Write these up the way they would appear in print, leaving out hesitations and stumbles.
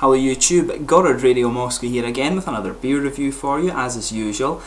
Hello YouTube, Gorod Radio Moscow here again with another beer review for you, as is usual.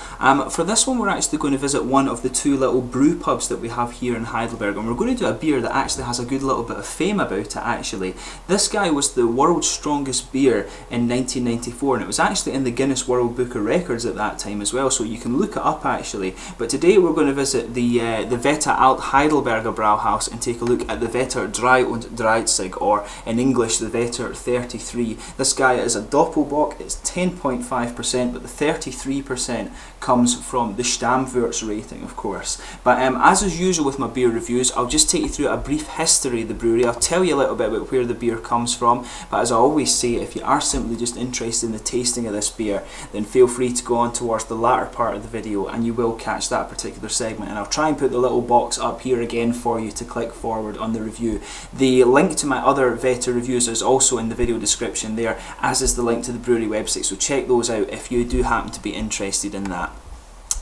For this one we're actually going to visit one of the two little brew pubs that we have here in Heidelberg, and we're going to do a beer that actually has a good little bit of fame about it actually. This guy was the world's strongest beer in 1994, and it was actually in the Guinness World Book of Records at that time as well, so you can look it up actually. But today we're going to visit the Wetter Alt Heidelberger Brauhaus and take a look at the Wetter 33, or in English the Wetter 33. This guy is a Doppelbock, it's 10.5%, but the 33% comes from the Stammwürz rating, of course. But as is usual with my beer reviews, I'll just take you through a brief history of the brewery. I'll tell you a little bit about where the beer comes from, but as I always say, if you are simply just interested in the tasting of this beer, then feel free to go on towards the latter part of the video and you will catch that particular segment. And I'll try and put the little box up here again for you to click forward on the review. The link to my other Wetter reviews is also in the video description there, as is the link to the brewery website, so check those out if you do happen to be interested in that.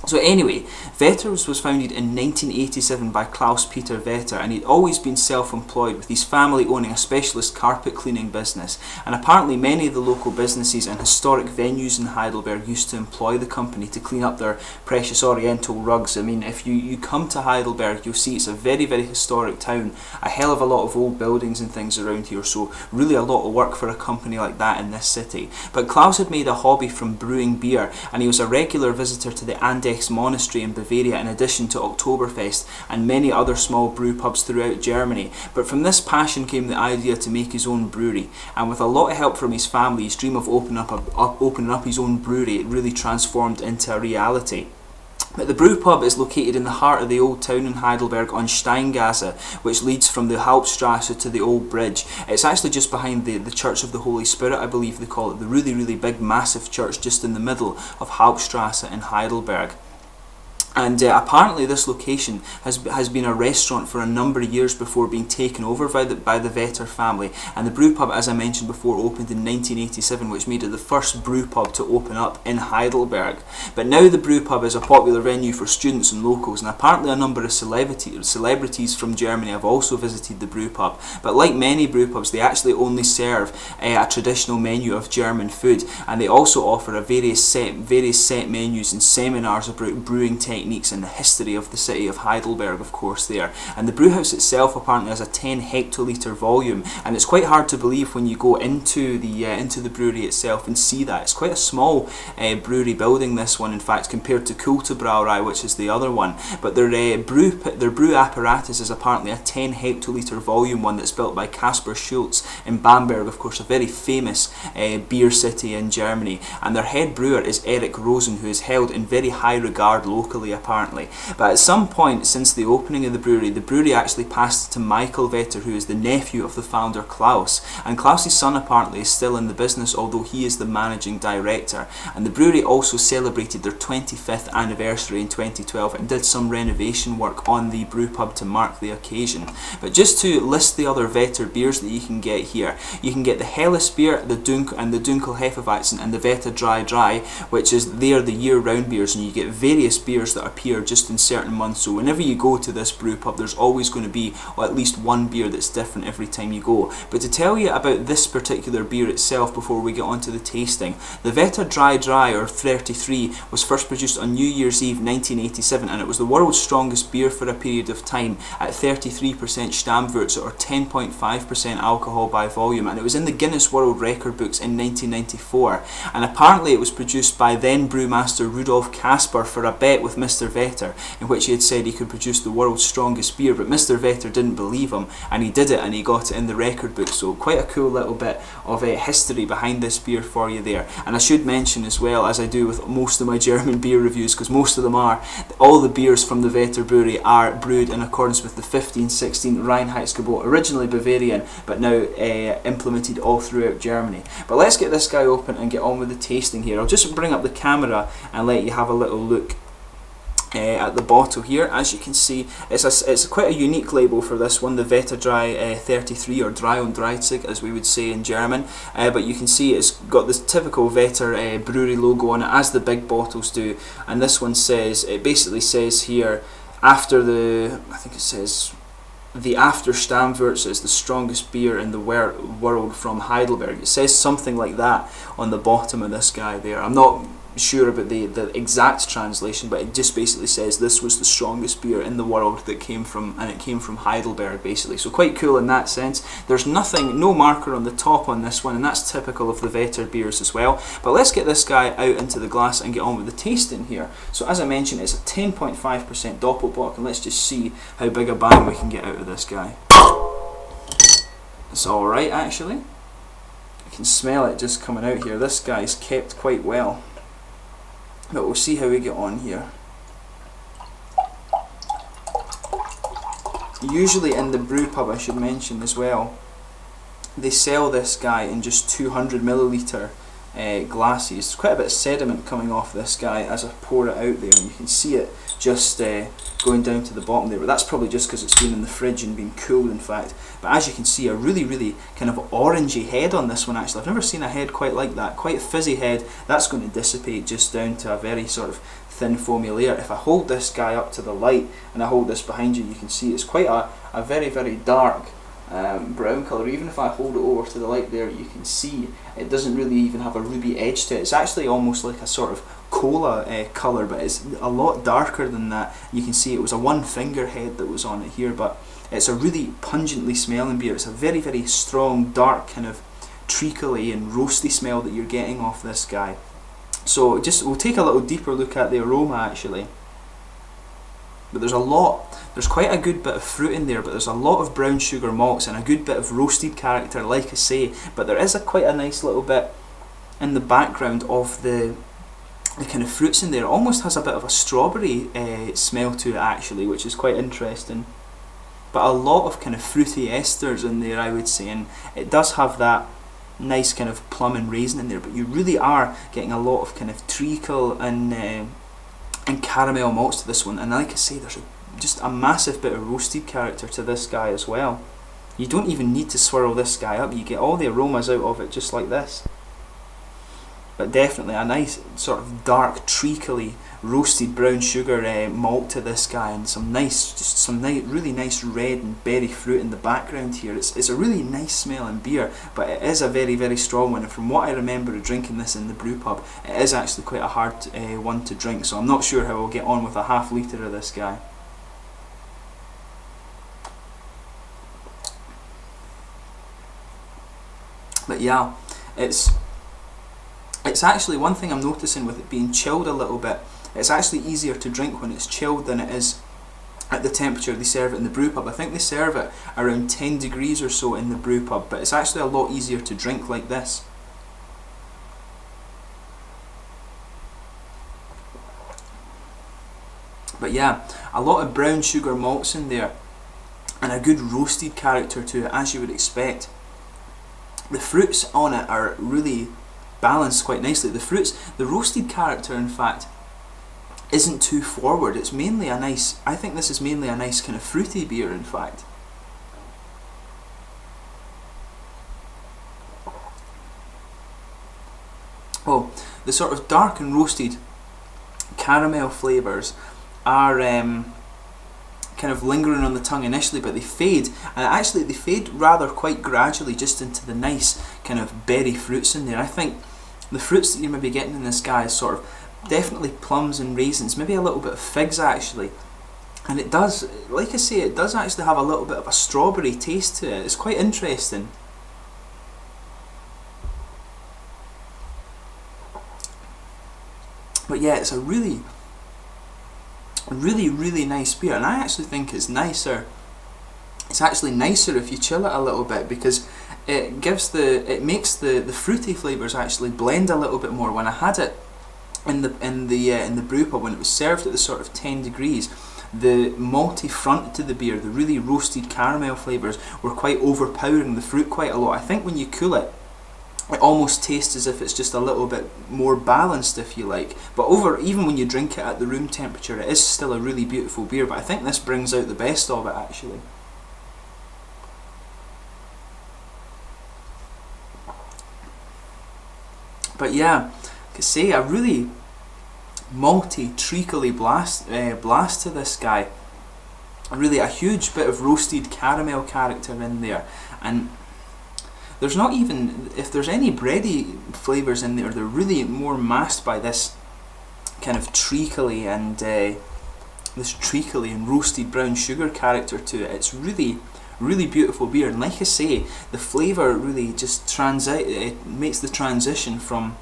So anyway, Wetters was founded in 1987 by Klaus-Peter Wetter, and he'd always been self-employed, with his family owning a specialist carpet cleaning business. And apparently many of the local businesses and historic venues in Heidelberg used to employ the company to clean up their precious oriental rugs. I mean, if you come to Heidelberg, you'll see it's a very, very historic town, a hell of a lot of old buildings and things around here, so really a lot of work for a company like that in this city. But Klaus had made a hobby from brewing beer, and he was a regular visitor to the Andes Monastery in Bavaria, in addition to Oktoberfest and many other small brew pubs throughout Germany. But from this passion came the idea to make his own brewery, and with a lot of help from his family, his dream of opening up his own brewery, it really transformed into a reality. But the brew pub is located in the heart of the old town in Heidelberg on Steingasse, which leads from the Hauptstrasse to the old bridge. It's actually just behind the Church of the Holy Spirit, I believe they call it, the really, really big, massive church just in the middle of Hauptstrasse in Heidelberg. And apparently this location has been a restaurant for a number of years before being taken over by the Wetter family. And the brew pub, as I mentioned before, opened in 1987, which made it the first brew pub to open up in Heidelberg. But now the brew pub is a popular venue for students and locals, and apparently a number of celebrities from Germany have also visited the brew pub. But like many brew pubs, they actually only serve a traditional menu of German food, and they also offer various set menus and seminars about brewing techniques and the history of the city of Heidelberg, of course, there. And the brewhouse itself apparently has a 10 hectoliter volume, and it's quite hard to believe when you go into the brewery itself and see that. It's quite a small brewery building, this one, in fact, compared to Kulte Brauerei, which is the other one. But their brew apparatus is apparently a 10 hectoliter volume one that's built by Kaspar Schulz in Bamberg, of course, a very famous beer city in Germany. And their head brewer is Eric Rosen, who is held in very high regard locally, apparently. But at some point since the opening of the brewery actually passed to Michael Wetter, who is the nephew of the founder Klaus. And Klaus's son apparently is still in the business, although he is the managing director. And the brewery also celebrated their 25th anniversary in 2012 and did some renovation work on the brew pub to mark the occasion. But just to list the other Wetter beers that you can get here, you can get the Helles beer, the Dunkel Hefeweizen, and the Wetter Dry, which is the year-round beers, and you get various beers that appear just in certain months. So whenever you go to this brew pub, there's always going to be at least one beer that's different every time you go. But to tell you about this particular beer itself before we get on to the tasting, the Wetter Dry or 33 was first produced on New Year's Eve 1987, and it was the world's strongest beer for a period of time at 33% Stammwürze, or 10.5% alcohol by volume, and it was in the Guinness World Record books in 1994. And apparently it was produced by then brewmaster Rudolf Kaspar for a bet with Mr. Wetter, in which he had said he could produce the world's strongest beer, but Mr. Wetter didn't believe him, and he did it, and he got it in the record book. So quite a cool little bit of history behind this beer for you there. And I should mention as well, as I do with most of my German beer reviews, because most of them are, all the beers from the Wetter brewery are brewed in accordance with the 1516 Reinheitsgebot, originally Bavarian, but now implemented all throughout Germany. But let's get this guy open and get on with the tasting here. I'll just bring up the camera and let you have a little look at the bottle here. As you can see, it's quite a unique label for this one, the Wetter Dry 33, or 33, as we would say in German. But you can see it's got this typical Wetter brewery logo on it, as the big bottles do. And this one says, it basically says here, after the, I think it says the After Stammwürze is the strongest beer in the world from Heidelberg. It says something like that on the bottom of this guy there. I'm not sure about the exact translation, but it just basically says this was the strongest beer in the world that came from, and it came from Heidelberg basically. So quite cool in that sense. There's no marker on the top on this one, and that's typical of the Vetter beers as well. But let's get this guy out into the glass and get on with the tasting here. So as I mentioned, it's a 10.5% Doppelbock, and let's just see how big a bang we can get out of this guy. It's alright actually. I can smell it just coming out here. This guy's kept quite well. But we'll see how we get on here. Usually in the brew pub, I should mention as well, they sell this guy in just 200 milliliter glasses. There's quite a bit of sediment coming off this guy as I pour it out there, and you can see it just going down to the bottom there, but that's probably just because it's been in the fridge and been cooled in fact. But as you can see, a really kind of orangey head on this one actually. I've never seen a head quite like that, quite a fizzy head. That's going to dissipate just down to a very sort of thin foamy layer. If I hold this guy up to the light and I hold this behind you, you can see it's quite a very dark brown colour. Even if I hold it over to the light there, you can see it doesn't really even have a ruby edge to it. It's actually almost like a sort of cola colour, but it's a lot darker than that. You can see it was a one finger head that was on it here, but it's a really pungently smelling beer. It's a very strong, dark, kind of treacly and roasty smell that you're getting off this guy. So we'll take a little deeper look at the aroma actually. But there's quite a good bit of fruit in there, but there's a lot of brown sugar malts and a good bit of roasted character, like I say. But there is quite a nice little bit in the background of the kind of fruits in there. It almost has a bit of a strawberry smell to it actually, which is quite interesting. But a lot of kind of fruity esters in there, I would say, and it does have that nice kind of plum and raisin in there, but you really are getting a lot of kind of treacle and caramel malts to this one. And like I say, there's just a massive bit of roasted character to this guy as well. You don't even need to swirl this guy up, you get all the aromas out of it just like this. But definitely a nice sort of dark, treacly, roasted brown sugar malt to this guy, and some really nice red and berry fruit in the background here. It's a really nice smelling beer, but it is a very strong one. And from what I remember of drinking this in the brew pub, it is actually quite a hard one to drink. So I'm not sure how I'll get on with a half litre of this guy. But yeah, it's actually one thing I'm noticing with it being chilled a little bit. It's actually easier to drink when it's chilled than it is at the temperature they serve it in the brew pub. I think they serve it around 10 degrees or so in the brew pub, but it's actually a lot easier to drink like this. But yeah, a lot of brown sugar malts in there and a good roasted character to it, as you would expect. The fruits on it are really balanced quite nicely. The roasted character in fact isn't too forward. It's mainly a nice, I think this is mainly a nice kind of fruity beer in fact. Oh, the sort of dark and roasted caramel flavours are kind of lingering on the tongue initially, but they fade, and actually they fade rather quite gradually just into the nice kind of berry fruits in there. I think the fruits that you may be getting in this guy is sort of definitely plums and raisins, maybe a little bit of figs actually, and it does, like I say, it does actually have a little bit of a strawberry taste to it. It's quite interesting. But yeah, it's a really nice beer, and I actually think it's nicer. It's actually nicer if you chill it a little bit, because it makes the fruity flavours actually blend a little bit more. When I had it in the brew pub, when it was served at the sort of 10 degrees, the malty front to the beer, the really roasted caramel flavours, were quite overpowering the fruit quite a lot. I think when you cool it, it almost tastes as if it's just a little bit more balanced, if you like. But even when you drink it at the room temperature, it is still a really beautiful beer. But I think this brings out the best of it actually. But yeah, I could say a really malty, treacly blast to this guy. really a huge bit of roasted caramel character in there, and there's not even, if there's any bready flavours in there, they're really more masked by this kind of treacly and roasted brown sugar character to it. It's really beautiful beer, and like I say, the flavour really just it makes the transition from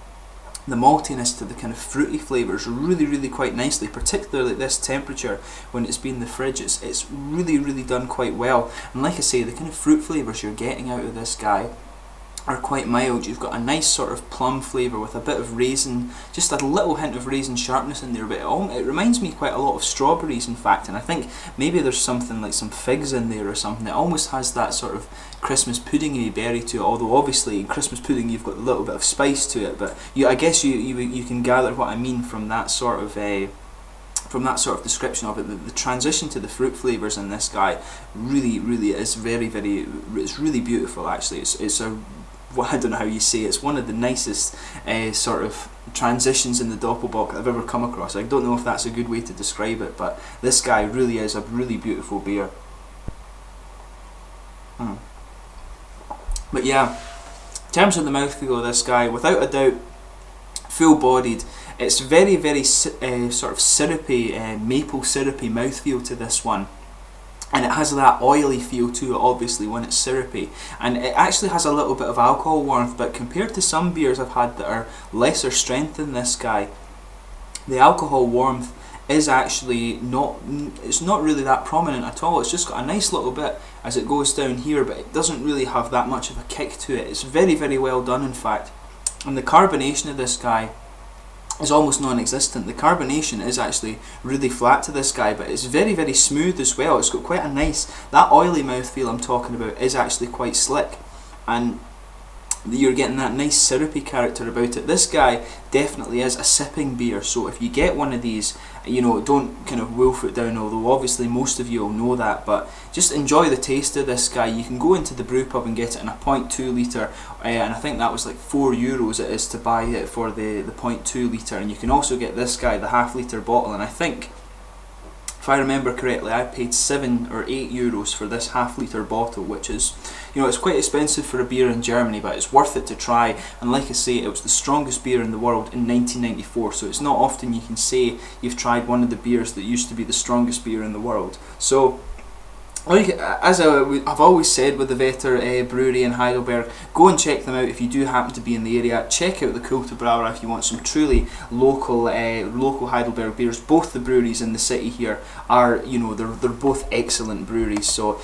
the maltiness to the kind of fruity flavours really quite nicely, particularly at this temperature when it's been in the fridge. It's really done quite well, and like I say, the kind of fruit flavours you're getting out of this guy are quite mild. You've got a nice sort of plum flavour with a bit of raisin, just a little hint of raisin sharpness in there, but it reminds me quite a lot of strawberries in fact, and I think maybe there's something like some figs in there or something. It almost has that sort of Christmas puddingy berry to it, although obviously in Christmas pudding you've got a little bit of spice to it, but I guess you can gather what I mean from that sort of description of it. The transition to the fruit flavours in this guy really is it's really beautiful actually. Well, I don't know how you say it. It's one of the nicest sort of transitions in the Doppelbock I've ever come across. I don't know if that's a good way to describe it, but this guy really is a really beautiful beer. But yeah, in terms of the mouthfeel of this guy, without a doubt, full-bodied. It's very sort of syrupy, maple syrupy mouthfeel to this one. And it has that oily feel to it, obviously, when it's syrupy. And it actually has a little bit of alcohol warmth, but compared to some beers I've had that are lesser strength than this guy, the alcohol warmth is actually it's not really that prominent at all. It's just got a nice little bit as it goes down here, but it doesn't really have that much of a kick to it. It's very well done, in fact. And the carbonation of this guy is almost non-existent. The carbonation is actually really flat to this guy, but it's very smooth as well. It's got quite a nice, that oily mouthfeel I'm talking about is actually quite slick, and you're getting that nice syrupy character about it. This guy definitely is a sipping beer, so if you get one of these, don't kind of wolf it down, although obviously most of you will know that, but just enjoy the taste of this guy. You can go into the brew pub and get it in a 0.2 litre, and I think that was like €4 it is to buy it for the 0.2 litre, and you can also get this guy, the half litre bottle, and I think, if I remember correctly, I paid €7 or €8 for this half litre bottle, which is, it's quite expensive for a beer in Germany, but it's worth it to try. And like I say, it was the strongest beer in the world in 1994, so it's not often you can say you've tried one of the beers that used to be the strongest beer in the world. So, as I've always said with the Vetter brewery in Heidelberg, go and check them out if you do happen to be in the area. Check out the Kulte Brauerei if you want some truly local Heidelberg beers. Both the breweries in the city here are, they're both excellent breweries. So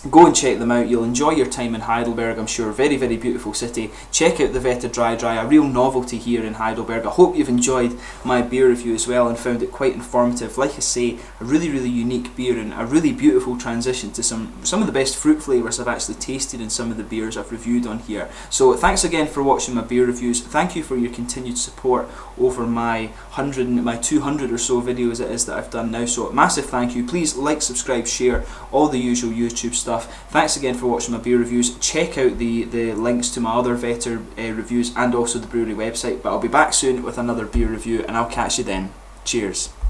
go and check them out. You'll enjoy your time in Heidelberg, I'm sure. Very beautiful city. Check out the Vetter Dry, a real novelty here in Heidelberg. I hope you've enjoyed my beer review as well and found it quite informative. Like I say, a really unique beer and a really beautiful transition to some of the best fruit flavours I've actually tasted in some of the beers I've reviewed on here. So thanks again for watching my beer reviews. Thank you for your continued support over my 200 or so videos it is that I've done now. So massive thank you. Please like, subscribe, share, all the usual YouTube stuff. Thanks again for watching my beer reviews. Check out the links to my other Vetter reviews and also the brewery website. But I'll be back soon with another beer review, and I'll catch you then. Cheers.